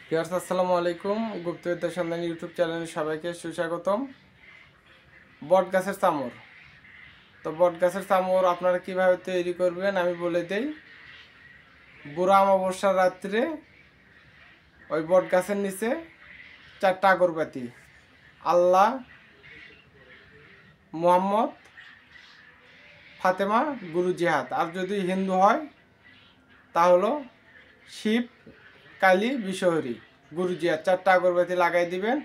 Viewers আসসালামু আলাইকুম। গুপ্তবিদ্যা সন্ধান ইউটিউব চ্যানেলে সবাইকে সুস্বাগতম। বট গাছের চামড়। তো বট গাছের চামড় আপনারা কিভাবে তৈরি করবেন আমি বলে দেই। বুড়া অমাবস্যার রাত্রে ওই বট গাছের নিচে 4টা আগরবাতি, আল্লাহ, মুহাম্মদ, ফাতেমা, গুরু জিহাদ, আর যদি হিন্দু হয় তা হলো শিব, কালী, বিশ্বহরি, গুরু জিহাদ, 4টা আগরবাতি লাগাই দিবেন,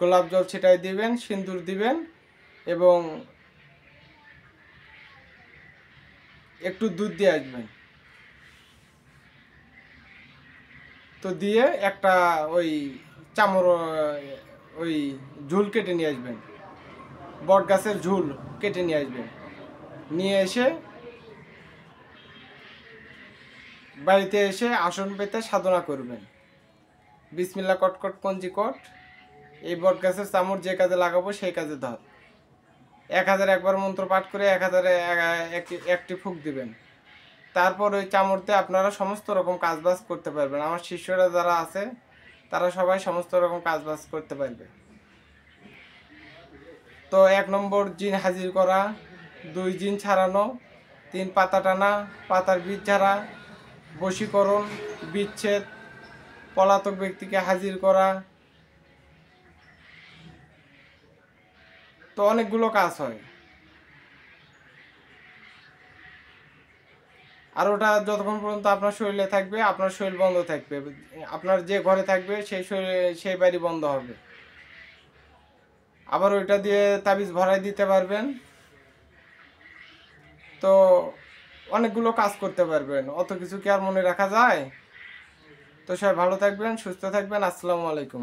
গোলাপ জল ছিটাই দিবেন, সিন্দুর দিবেন এবং একটু দুধ দিয়ে আসবেন। তো দিয়ে একটা ওই চামড় ওই ঝুল কেটে নিয়ে আসবেন, বট গাছের ঝুল কেটে নিয়ে আসবেন। নিয়ে এসে বাড়িতে এসে আসন পেতে সাধনা করবেন। বিসমিল্লাহ কটকট পঞ্জিকট, এই বট গাছের চামড় যে কাজে লাগাবো সেই কাজে ধর। 1000 একবার মন্ত্র পাঠ করে 1000 একটি ফুঁক দিবেন। তারপর ওই চামড়তে আপনারা সমস্ত রকম কাজবাজ করতে পারবেন। আমার শিষ্যরা যারা আছে তারা সবাই সমস্ত রকম কাজবাজ করতে পারবে। তো 1 নম্বর জিন হাজির করা, 2 জিন ছাড়ানো, 3 পাতা টানা, পাতার বীজ ঝাড়া, বশীকরণ, বিচ্ছেদ, পলাতক ব্যক্তিকে হাজির করা। তো অনেকগুলো কাজ হয়। আর ওটা যতক্ষণ পর্যন্ত আপনার শরীরে থাকবে আপনার শরীর বন্ধ থাকবে, আপনার যে ঘরে থাকবে সেই বাড়ি বন্ধ হবে। আবার ওইটা দিয়ে তাবিজ ভরাই দিতে পারবেন। তো অনেকগুলো কাজ করতে পারবেন, অত কিছু কি আর মনে রাখা যায়? তো সবাই ভালো থাকবেন, সুস্থ থাকবেন। আসসালামু আলাইকুম।